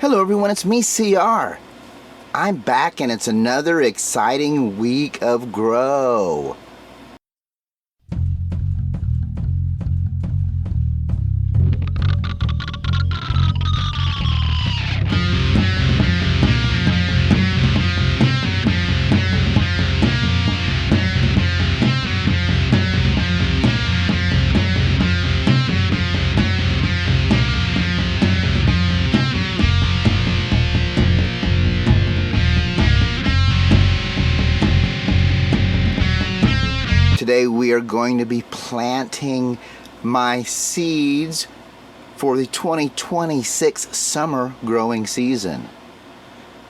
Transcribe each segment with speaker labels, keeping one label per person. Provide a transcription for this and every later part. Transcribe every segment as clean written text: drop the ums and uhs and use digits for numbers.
Speaker 1: Hello everyone, it's me, CR. I'm back and it's another exciting week of grow. Today we are going to be planting my seeds for the 2026 summer growing season.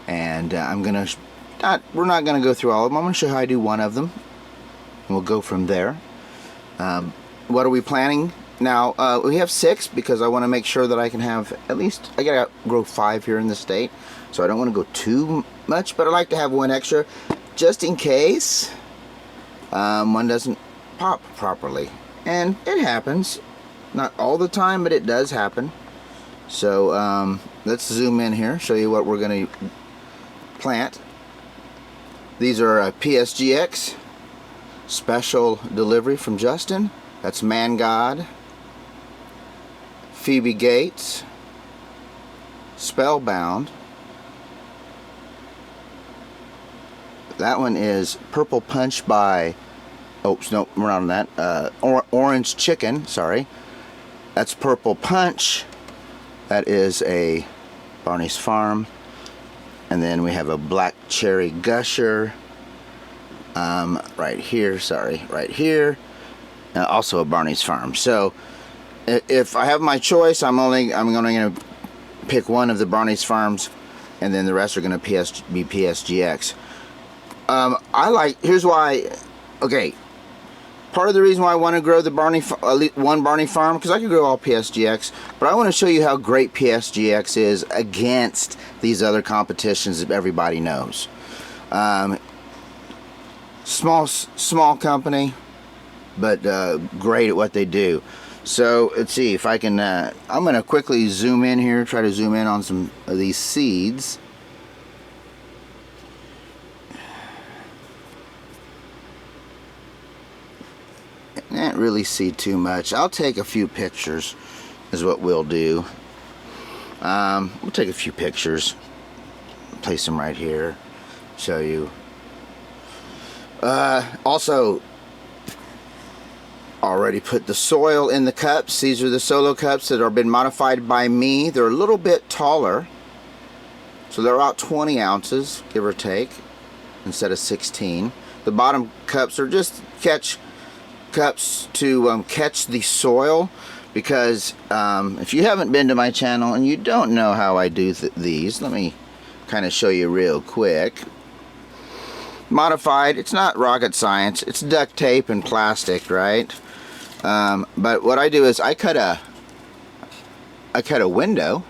Speaker 1: And we're not gonna go through all of them. I'm gonna show you how I do one of them. And we'll go from there. What are we planting? Now, we have 6 because I wanna make sure that I can have at least, I gotta grow 5 here in the state. So I don't wanna go too much, but I like to have 1 extra just in case one doesn't pop properly, and it happens, not all the time, but it does happen. So let's zoom in here, show you what we're going to plant. These are PSGX special delivery from Justin. That's Man God, Phoebe Gates, Spellbound. That one is Purple Punch by, oops, no, we're not on that. Orange Chicken, sorry. That's Purple Punch. That is a Barney's Farm. And then we have a Black Cherry Gusher. Right here, sorry, right here. Also a Barney's Farm. So if I have my choice, I'm only going to pick one of the Barney's Farms, and then the rest are going to be PSGX. Here's why, okay, part of the reason why I want to grow the one Barney Farm, because I could grow all PSGX, but I want to show you how great PSGX is against these other competitions that everybody knows. Small company, but great at what they do. So let's see if I can, I'm going to quickly zoom in here, try to zoom in on some of these seeds. Can't really see too much. I'll take a few pictures is what we'll do. We'll take a few pictures, place them right here, show you. Also, already put the soil in the cups. These are the solo cups that have been modified by me. They're a little bit taller, so they're about 20 ounces, give or take, instead of 16. The bottom cups are just cups to catch the soil, because if you haven't been to my channel and you don't know how I do these, let me kind of show you real quick. Modified, it's not rocket science, it's duct tape and plastic, right? But what I do is I cut a window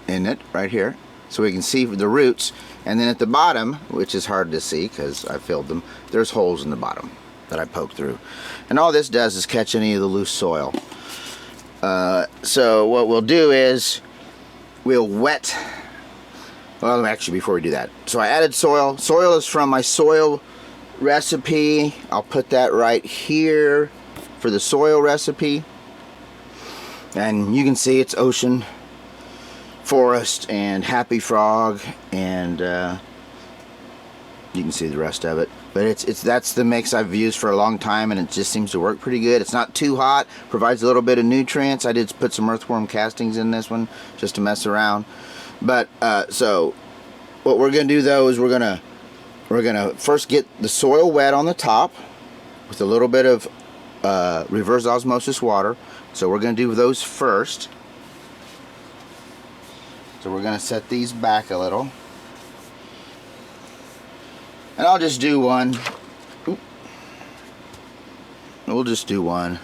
Speaker 1: in it right here so we can see the roots, and then at the bottom, which is hard to see because I filled them, there's holes in the bottom that I poked through, and all this does is catch any of the loose soil. So what we'll do is we'll wet, well, actually before we do that, so I added soil. Soil is from my soil recipe. I'll put that right here for the soil recipe, and you can see it's ocean, forest, and happy frog, and you can see the rest of it. But that's the mix I've used for a long time, and it just seems to work pretty good. It's not too hot, provides a little bit of nutrients. I did put some earthworm castings in this one just to mess around. But so what we're gonna do though is we're gonna first get the soil wet on the top with a little bit of reverse osmosis water. So we're gonna do those first. So we're gonna set these back a little. And I'll just do one. Oop. We'll just do one.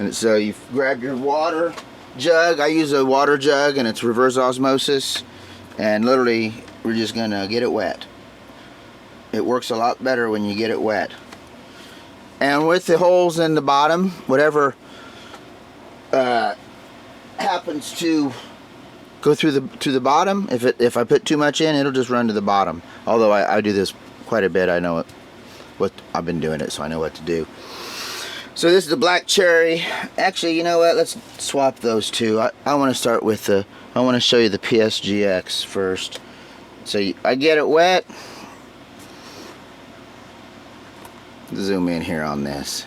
Speaker 1: And so you grab your water jug. I use a water jug and it's reverse osmosis. And literally, we're just gonna get it wet. It works a lot better when you get it wet. And with the holes in the bottom, whatever happens to go through the bottom. If I put too much in, it'll just run to the bottom. Although I do this quite a bit, I know what I've been doing it, so I know what to do. So this is the black cherry. Actually, you know what? Let's swap those two. I want to start with I want to show you the PSGX first. So I get it wet. Zoom in here on this.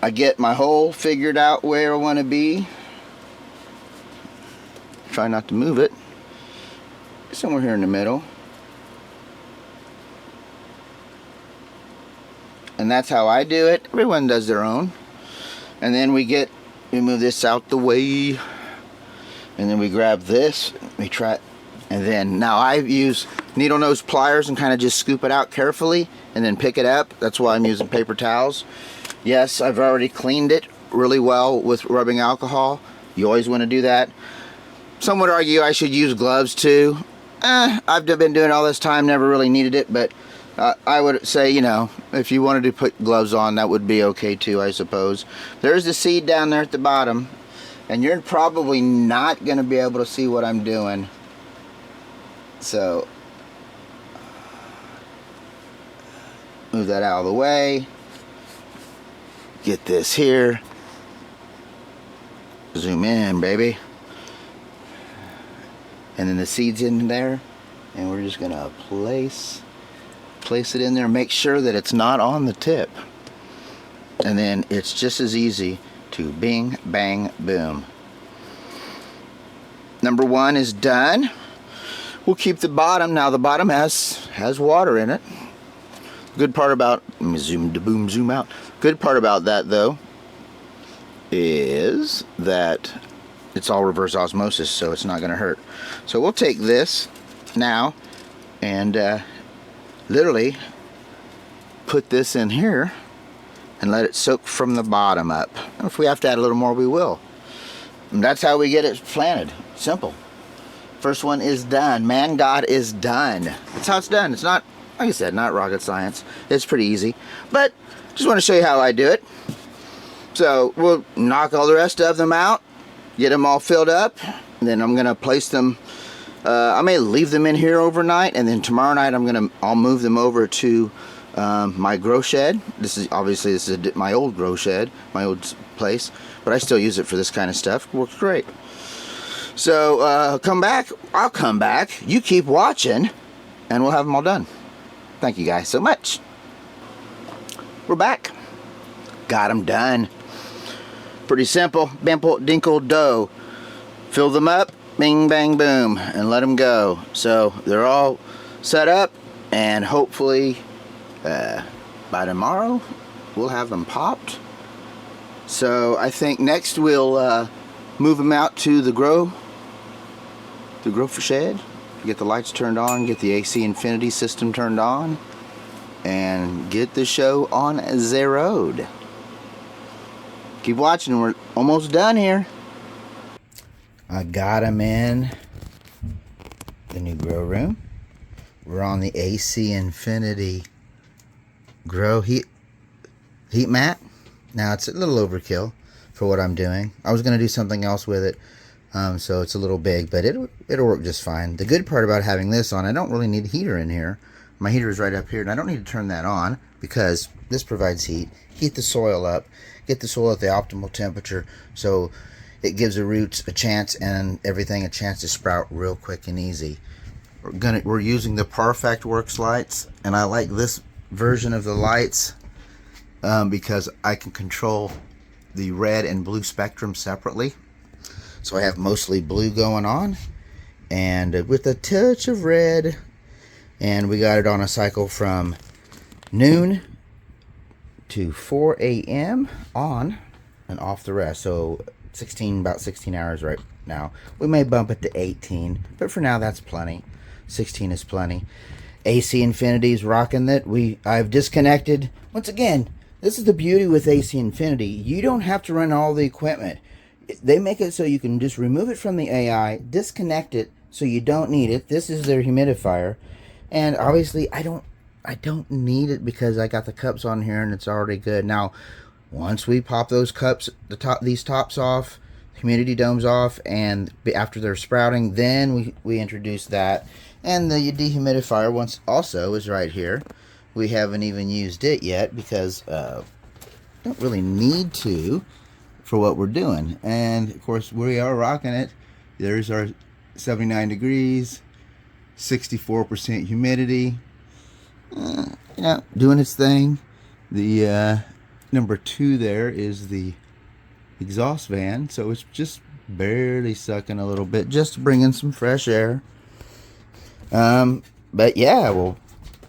Speaker 1: I get my hole figured out where I want to be. Try not to move it. Somewhere here in the middle. And that's how I do it. Everyone does their own. And then we move this out the way. And then we grab this. We try. And then now I use needle nose pliers and kind of just scoop it out carefully and then pick it up. That's why I'm using paper towels. Yes, I've already cleaned it really well with rubbing alcohol. You always want to do that. Some would argue I should use gloves too. I've been doing all this time, never really needed it, but I would say, you know, if you wanted to put gloves on, that would be okay too, I suppose. There's the seed down there at the bottom, and you're probably not going to be able to see what I'm doing. So, move that out of the way. Get this here. Zoom in, baby. And then the seed's in there, and we're just gonna place it in there. Make sure that it's not on the tip, and then it's just as easy to bing, bang, boom. Number one is done. We'll keep the bottom. Now the bottom has water in it. Good part about, let me zoom out. Good part about that though is that it's all reverse osmosis, so it's not going to hurt. So we'll take this now and literally put this in here and let it soak from the bottom up. If we have to add a little more, we will. And that's how we get it planted. Simple. First one is done. Man, God is done. That's how it's done. It's not, like I said, not rocket science. It's pretty easy. But just want to show you how I do it. So we'll knock all the rest of them out. Get them all filled up, and then I'm gonna place them. I may leave them in here overnight, and then tomorrow night I'll move them over to my grow shed. This is my old grow shed, my old place, but I still use it for this kind of stuff. It works great. So I'll come back. You keep watching, and we'll have them all done. Thank you guys so much. We're back. Got them done. Pretty simple. Bimple dinkle dough. Fill them up, bing bang boom, and let them go. So they're all set up, and hopefully by tomorrow we'll have them popped. So I think next we'll move them out to the grow for shed. Get the lights turned on, get the AC Infinity system turned on, and get the show on the road. Keep watching, we're almost done here. I got them in the new grow room. We're on the AC Infinity grow heat mat. Now it's a little overkill for what I'm doing. I was going to do something else with it, so it's a little big, but it'll work just fine. The good part about having this on, I don't really need a heater in here. My heater is right up here, and I don't need to turn that on because this provides heat. Heat the soil up, get the soil at the optimal temperature, so it gives the roots a chance and everything a chance to sprout real quick and easy. We're using the Perfect Works lights, and I like this version of the lights because I can control the red and blue spectrum separately. So I have mostly blue going on, and with a touch of red, and we got it on a cycle from noon to 4 a.m. on and off the rest. So about 16 hours right now. We may bump it to 18, but for now that's plenty. 16 is plenty. AC Infinity's rocking it. I've disconnected. Once again, this is the beauty with AC Infinity. You don't have to run all the equipment. They make it so you can just remove it from the AI, disconnect it so you don't need it. This is their humidifier. And obviously I don't need it because I got the cups on here and it's already good. Now, Once we pop those cups, these tops off, humidity domes off, and after they're sprouting, then we introduce that. And the dehumidifier once also is right here. We haven't even used it yet because don't really need to for what we're doing. And of course we are rocking it. There's our 79 degrees, 64% humidity. Doing its thing. The number 2 there is the exhaust fan, so it's just barely sucking a little bit, just to bring in some fresh air. But yeah, we'll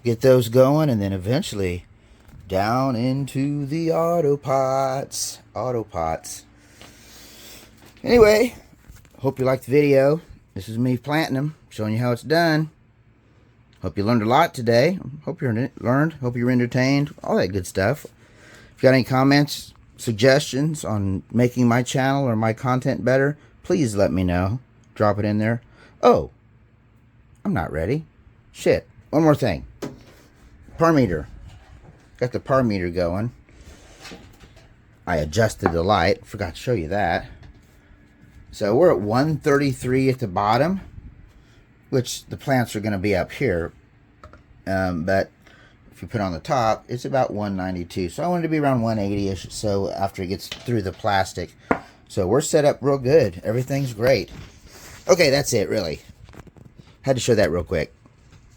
Speaker 1: get those going, and then eventually down into the Autopots. Anyway, hope you liked the video. This is me planting them, showing you how it's done. Hope you learned a lot today. Hope you learned. Hope you were entertained. All that good stuff. If you got any comments, suggestions on making my channel or my content better, please let me know. Drop it in there. Oh, I'm not ready. Shit. One more thing. Par meter. Got the par meter going. I adjusted the light. Forgot to show you that. So we're at 133 at the bottom, which the plants are going to be up here. But if you put on the top, it's about 192. So I wanted to be around 180-ish so after it gets through the plastic. So we're set up real good. Everything's great. Okay, that's it, really. Had to show that real quick.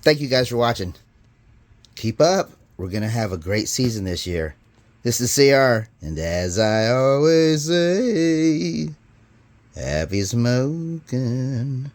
Speaker 1: Thank you guys for watching. Keep up. We're going to have a great season this year. This is CR, and as I always say, happy smoking.